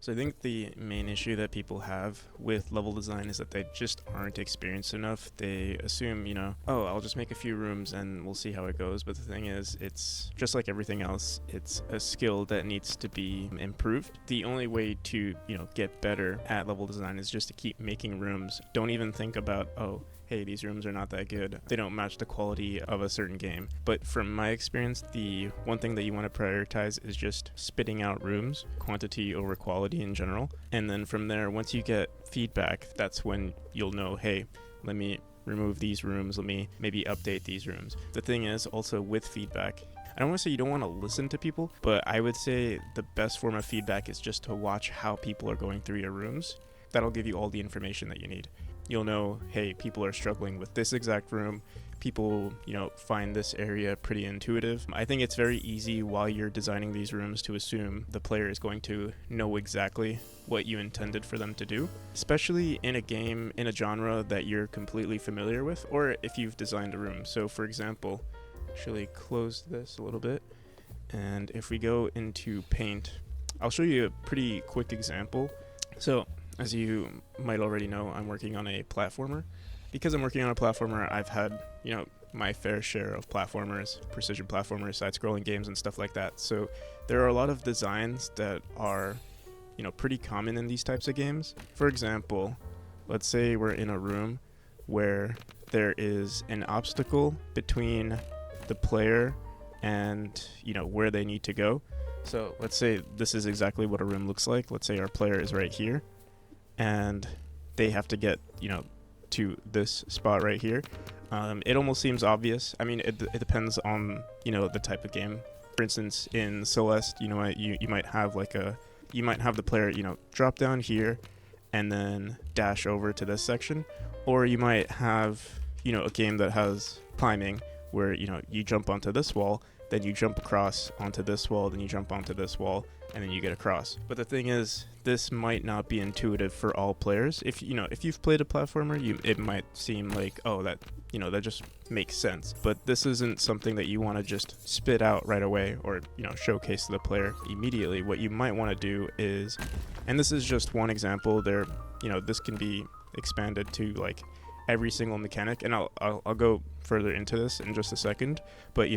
So I think the main issue that people have with level design is that they just aren't experienced enough. They assume, oh, I'll just make a few rooms and we'll see how it goes. But the thing is, it's just like everything else. It's a skill that needs to be improved. The only way to, get better at level design is just to keep making rooms. Don't even think about, oh, hey, these rooms are not that good. They don't match the quality of a certain game. But from my experience, the one thing that you want to prioritize is just spitting out rooms, quantity over quality in general. And then from there, once you get feedback, that's when you'll know, hey, let me remove these rooms, let me maybe update these rooms. The thing is, also with feedback, I don't want to say you don't want to listen to people, but I would say the best form of feedback is just to watch how people are going through your rooms. That'll give you all the information that you need. You'll know, hey, people are struggling with this exact room. People, find this area pretty intuitive. I think it's very easy while you're designing these rooms to assume the player is going to know exactly what you intended for them to do, especially in a game, in a genre that you're completely familiar with, or if you've designed a room. So for example, actually close this a little bit, and if we go into Paint, I'll show you a pretty quick example. So as you might already know, I'm working on a platformer. Because I'm working on a platformer, I've had, my fair share of platformers, precision platformers, side-scrolling games, and stuff like that. So there are a lot of designs that are, pretty common in these types of games. For example, let's say we're in a room where there is an obstacle between the player and, where they need to go. So let's say this is exactly what a room looks like. Let's say our player is right here, and they have to get, to this spot right here. It almost seems obvious. I mean, it depends on, the type of game. For instance, in Celeste, you might have you might have the player, drop down here and then dash over to this section. Or you might have, a game that has climbing where, you jump onto this wall, then you jump across onto this wall, then you jump onto this wall, and then you get across. But the thing is, this might not be intuitive for all players. If you've played a platformer, it might seem like, oh, that just makes sense. But this isn't something that you want to just spit out right away or showcase to the player immediately. What you might want to do is, and this is just one example, this can be expanded to every single mechanic, and I'll go further into this in just a second. But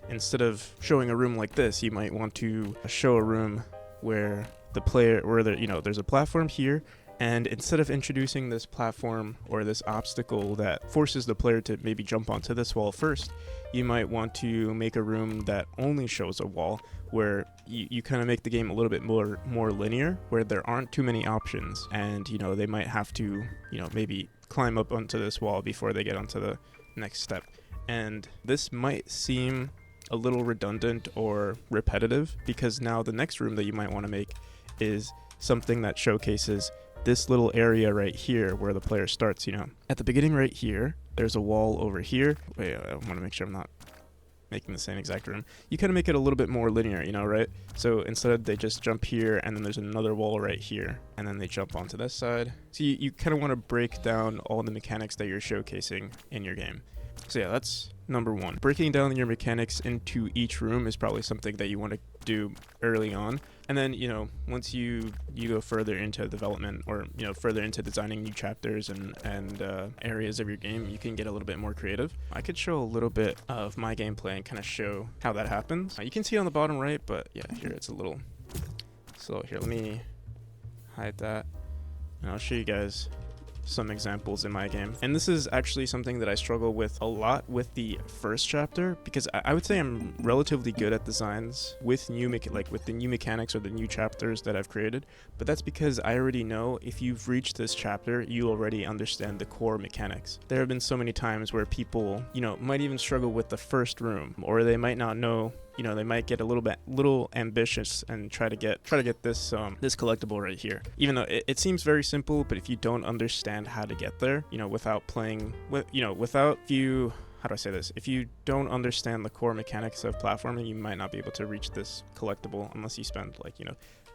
instead of showing a room like this, you might want to show a room where there's a platform here, and instead of introducing this platform or this obstacle that forces the player to maybe jump onto this wall first, you might want to make a room that only shows a wall, where you kind of make the game a little bit more linear, where there aren't too many options, and they might have to maybe climb up onto this wall before they get onto the next step. And this might seem a little redundant or repetitive, because now the next room that you might want to make is something that showcases this little area right here where the player starts. At the beginning right here, there's a wall over here. Wait, I want to make sure I'm not making the same exact room. You kind of make it a little bit more linear, right? So instead they just jump here, and then there's another wall right here, and then they jump onto this side. So you kind of want to break down all the mechanics that you're showcasing in your game. So yeah, that's number one. Breaking down your mechanics into each room is probably something that you want to do early on. And then, once you go further into development, or, further into designing new chapters and areas of your game, you can get a little bit more creative. I could show a little bit of my gameplay and kind of show how that happens. You can see on the bottom right, but yeah, here it's a little slow. Here, let me hide that, and I'll show you guys some examples in my game. And this is actually something that I struggle with a lot with the first chapter, because I would say I'm relatively good at designs with with the new mechanics or the new chapters that I've created, but that's because I already know if you've reached this chapter, you already understand the core mechanics. There have been so many times where people, might even struggle with the first room, or they might not know, they might get a little ambitious and try to get this collectible right here. Even though it seems very simple, but if you don't understand how to get there, without playing with, how do I say this? If you don't understand the core mechanics of platforming, you might not be able to reach this collectible unless you spend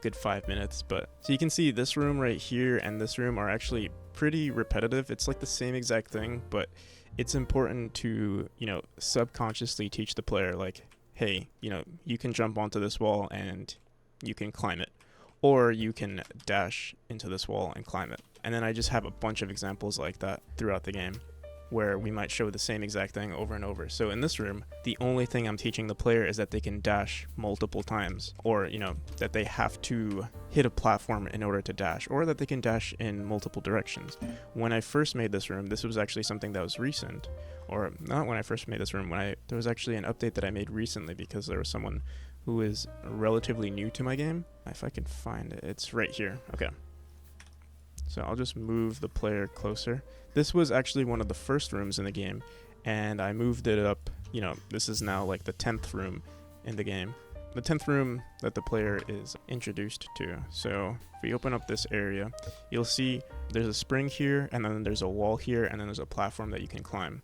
good 5 minutes. But so you can see this room right here and this room are actually pretty repetitive. It's like the same exact thing, but it's important to, subconsciously teach the player, hey, you can jump onto this wall and you can climb it. or you can dash into this wall and climb it. And then I just have a bunch of examples like that throughout the game, where we might show the same exact thing over and over. So in this room, the only thing I'm teaching the player is that they can dash multiple times, or, you know, that they have to hit a platform in order to dash, or that they can dash in multiple directions. When I first made this room, this was actually something that was recent, or not when I first made this room, there was actually an update that I made recently because there was someone who is relatively new to my game. If I can find it, it's right here. Okay. So I'll just move the player closer. This was actually one of the first rooms in the game, and I moved it up. You know, this is now like the 10th room in the game. The 10th room that the player is introduced to. So if we open up this area, you'll see there's a spring here, and then there's a wall here, and then there's a platform that you can climb.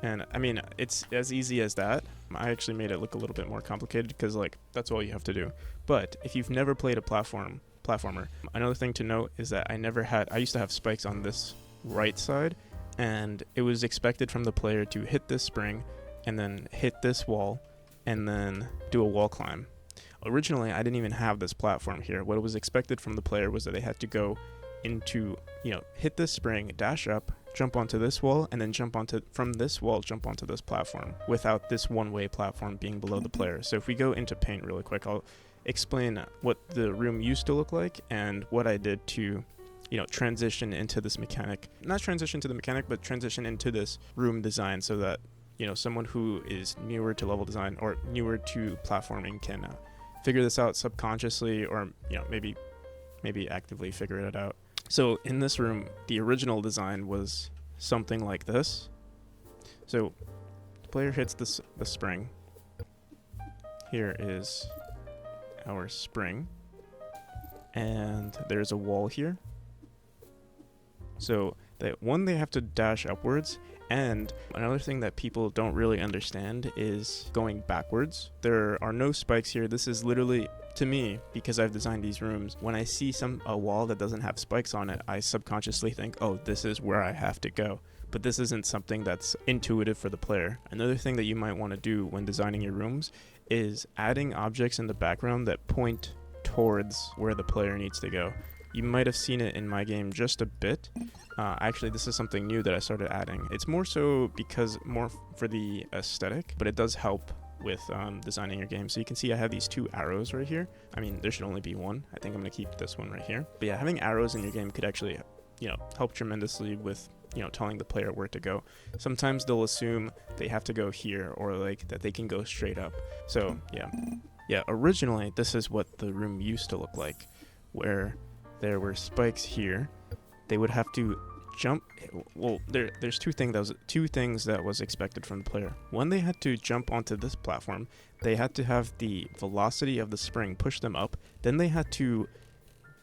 And I mean, it's as easy as that. I actually made it look a little bit more complicated because, like, that's all you have to do. But if you've never played a platformer, another thing to note is that I used to have spikes on this right side, and it was expected from the player to hit this spring and then hit this wall and then do a wall climb. Originally, I didn't even have this platform here. What was expected from the player was that they had to go into, you know, hit this spring, dash up, jump onto this wall, and then from this wall, jump onto this platform without this one-way platform being below the player. So if we go into Paint really quick, I'll explain what the room used to look like and what I did to, you know, transition into this mechanic. Not transition to the mechanic, but transition into this room design so that, you know, someone who is newer to level design or newer to platforming can figure this out subconsciously, or, you know, maybe actively figure it out. So in this room, the original design was something like this. So the player hits the spring. Here is our spring, and there's a wall here. So they have to dash upwards, and another thing that people don't really understand is going backwards. There are no spikes here. This is literally, to me, because I've designed these rooms, when I see a wall that doesn't have spikes on it, I subconsciously think, oh, this is where I have to go. But this isn't something that's intuitive for the player. Another thing that you might want to do when designing your rooms is adding objects in the background that point towards where the player needs to go. You might have seen it in my game just a bit. Actually, this is something new that I started adding. It's more so more for the aesthetic, but it does help with designing your game. So you can see I have these two arrows right here. I mean, there should only be one. I think I'm going to keep this one right here. But yeah, having arrows in your game could actually, you know, help tremendously with, you know, telling the player where to go. Sometimes they'll assume they have to go here, or like that they can go straight up. So yeah, originally this is what the room used to look like, where there were spikes here. They would have to jump. Well, there's two things that was expected from the player. One, they had to jump onto this platform. They had to have the velocity of the spring push them up. Then they had to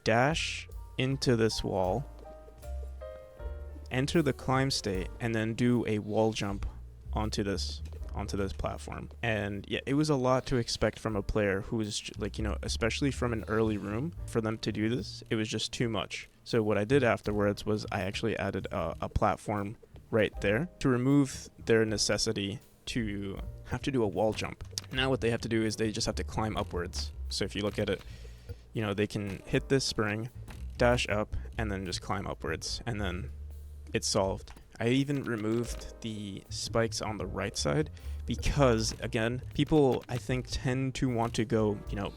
dash into this wall, enter the climb state, and then do a wall jump onto this platform. And yeah, it was a lot to expect from a player who was like, you know, especially from an early room, for them to do this. It was just too much. So what I did afterwards was I actually added a platform right there to remove their necessity to have to do a wall jump. Now what they have to do is they just have to climb upwards. So if you look at it, you know, they can hit this spring, dash up, and then just climb upwards, and then it's solved. I even removed the spikes on the right side because, again, people, I think, tend to want to go, you know,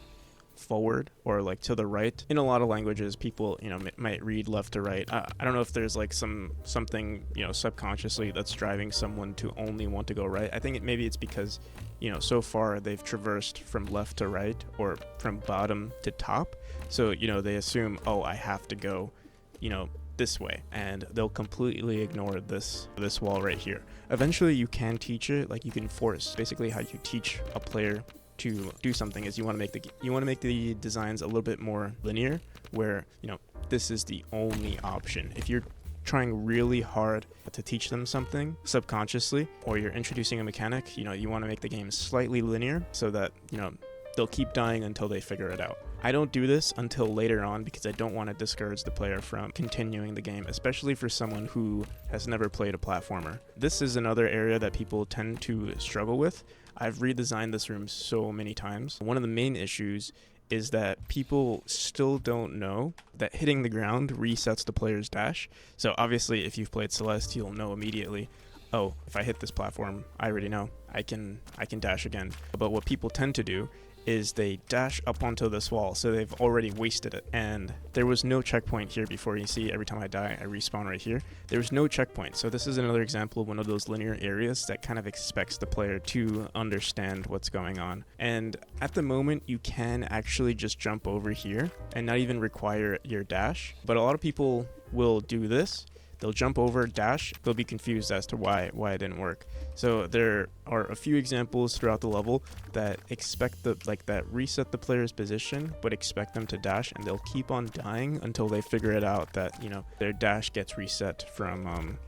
forward or like to the right. In a lot of languages, people, you know, might read left to right. I don't know if there's like something, you know, subconsciously that's driving someone to only want to go right. I think maybe it's because, you know, so far they've traversed from left to right or from bottom to top. So, you know, they assume, oh, I have to go, you know, this way, and they'll completely ignore this wall right here. Eventually you can teach it, like you can force. Basically how you teach a player to do something is you want to make the designs a little bit more linear, where, you know, this is the only option. If you're trying really hard to teach them something subconsciously, or you're introducing a mechanic, you know, you want to make the game slightly linear so that, you know, they'll keep dying until they figure it out. I don't do this until later on because I don't want to discourage the player from continuing the game, especially for someone who has never played a platformer. This is another area that people tend to struggle with. I've redesigned this room so many times. One of the main issues is that people still don't know that hitting the ground resets the player's dash. So obviously, if you've played Celeste, you'll know immediately, oh, if I hit this platform, I already know I can dash again. But what people tend to do is they dash up onto this wall, so they've already wasted it. And there was no checkpoint here before. You see, every time I die, I respawn right here. There was no checkpoint. So this is another example of one of those linear areas that kind of expects the player to understand what's going on. And at the moment, you can actually just jump over here and not even require your dash. But a lot of people will do this. They'll jump over, dash, they'll be confused as to why it didn't work. So there are a few examples throughout the level that expect that reset the player's position, but expect them to dash, and they'll keep on dying until they figure it out that, their dash gets reset from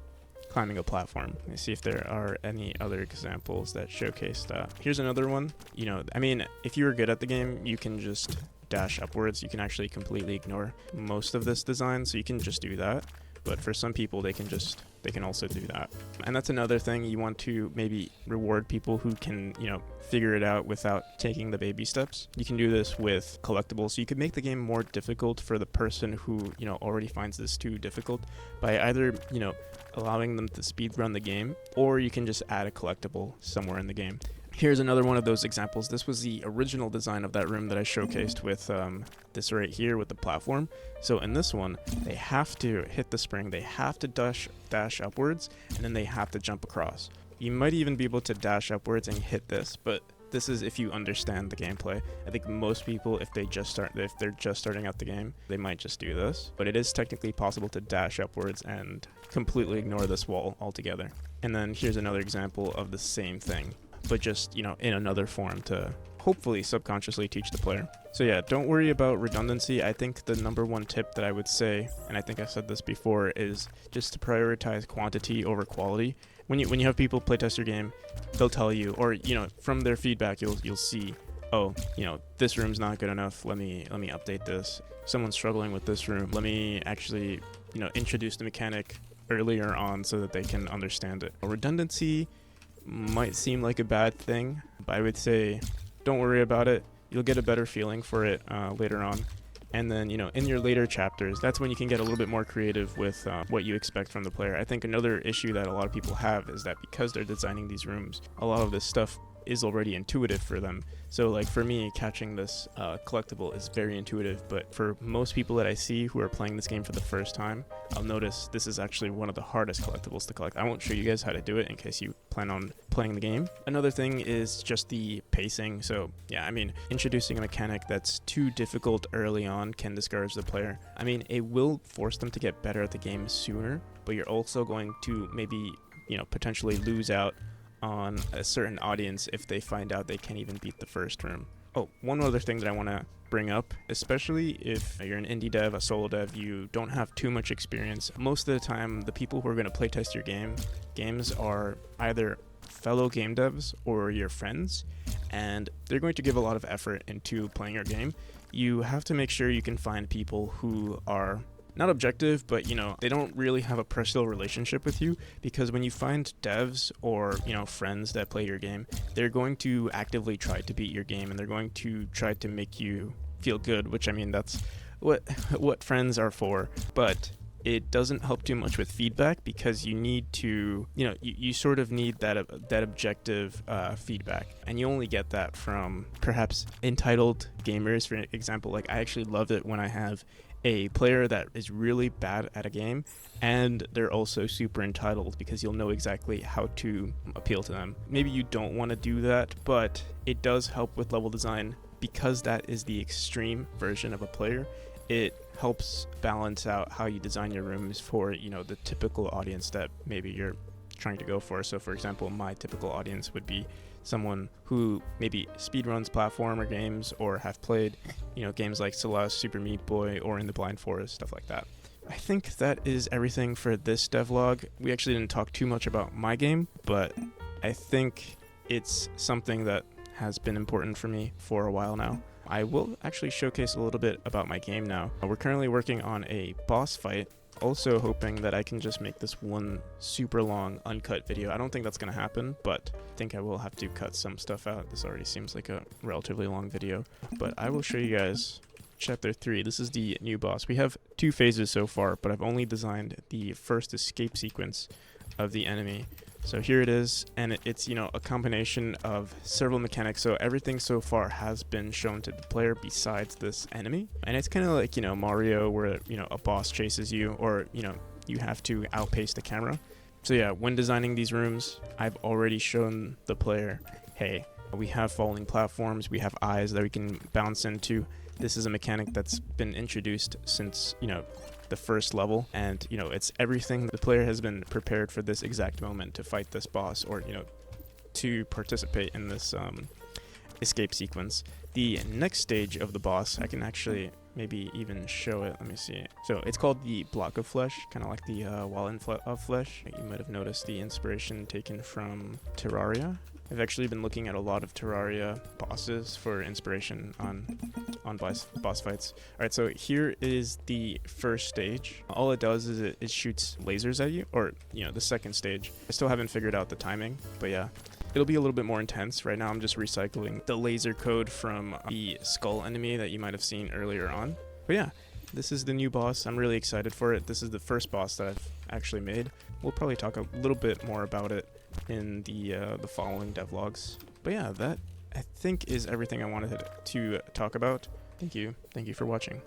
climbing a platform. Let me see if there are any other examples that showcase that. Here's another one. If you were good at the game, you can just dash upwards. You can actually completely ignore most of this design, so you can just do that. But for some people, they can also do that. And that's another thing. You want to maybe reward people who can, figure it out without taking the baby steps. You can do this with collectibles. So you could make the game more difficult for the person who, already finds this too difficult by either, allowing them to speedrun the game, or you can just add a collectible somewhere in the game. Here's another one of those examples. This was the original design of that room that I showcased with this right here with the platform. So in this one, they have to hit the spring, they have to dash upwards, and then they have to jump across. You might even be able to dash upwards and hit this, but this is if you understand the gameplay. I think most people, if they're just starting out the game, they might just do this. But it is technically possible to dash upwards and completely ignore this wall altogether. And then here's another example of the same thing, but just, in another form to hopefully subconsciously teach the player. So yeah, don't worry about redundancy. I think the number one tip that I would say, and I think I said this before, is just to prioritize quantity over quality. When you have people playtest your game, they'll tell you, or from their feedback, you'll see, oh, this room's not good enough. Let me update this. Someone's struggling with this room. Let me actually, introduce the mechanic earlier on so that they can understand it. Redundancy might seem like a bad thing, but I would say don't worry about it. You'll get a better feeling for it later on. And then, in your later chapters, that's when you can get a little bit more creative with what you expect from the player. I think another issue that a lot of people have is that because they're designing these rooms, a lot of this stuff is already intuitive for them. So like for me, catching this collectible is very intuitive, but for most people that I see who are playing this game for the first time, I'll notice this is actually one of the hardest collectibles to collect. I won't show you guys how to do it in case you plan on playing the game. Another thing is just the pacing. So yeah, introducing a mechanic that's too difficult early on can discourage the player. It will force them to get better at the game sooner, but you're also going to maybe, potentially lose out on a certain audience if they find out they can't even beat the first room. Oh, one other thing that I want to bring up, especially if you're an indie dev, a solo dev, you don't have too much experience. Most of the time, the people who are going to playtest your games are either fellow game devs or your friends, and they're going to give a lot of effort into playing your game. You have to make sure you can find people who are not objective, but they don't really have a personal relationship with you, because when you find devs or friends that play your game, they're going to actively try to beat your game, and they're going to try to make you feel good, which that's what friends are for. But it doesn't help too much with feedback, because you need to you sort of need that objective feedback, and you only get that from perhaps entitled gamers. For example, like I actually love it when I have a player that is really bad at a game and they're also super entitled, because you'll know exactly how to appeal to them. Maybe you don't want to do that, but it does help with level design, because that is the extreme version of a player. It helps balance out how you design your rooms for the typical audience that maybe you're trying to go for. So for example, my typical audience would be someone who maybe speedruns platformer games or have played games like Celeste, Super Meat Boy, or In the Blind Forest, stuff like that. I think that is everything for this devlog. We actually didn't talk too much about my game, but I think it's something that has been important for me for a while now. I will actually showcase a little bit about my game now. We're currently working on a boss fight Also hoping that I can just make this one super long uncut video. I don't think that's gonna happen, but I think I will have to cut some stuff out. This already seems like a relatively long video, but I will show you guys Chapter 3. This is the new boss. We have 2 phases so far, but I've only designed the first escape sequence of the enemy. So here it is, and it's, you know, a combination of several mechanics. So everything so far has been shown to the player besides this enemy. And it's kind of like, you know, Mario, where, you know, a boss chases you, or, you know, you have to outpace the camera. So yeah, when designing these rooms, I've already shown the player, hey, we have falling platforms, we have eyes that we can bounce into. This is a mechanic that's been introduced since, you know, the first level, and, you know, it's everything. The player has been prepared for this exact moment to fight this boss, or, you know, to participate in this escape sequence. The next stage of the boss, I can actually maybe even show it. Let me see. So it's called the Block of Flesh, kind of like the Wall of Flesh. You might have noticed the inspiration taken from Terraria. I've actually been looking at a lot of Terraria bosses for inspiration on boss fights. Alright, so here is the first stage. All it does is it shoots lasers at you, or, you know, the second stage. I still haven't figured out the timing, but yeah. It'll be a little bit more intense. Right now I'm just recycling the laser code from the skull enemy that you might have seen earlier on. But yeah, this is the new boss. I'm really excited for it. This is the first boss that I've actually made. We'll probably talk a little bit more about it in the following devlogs. But yeah, that I think is everything I wanted to talk about. Thank you for watching.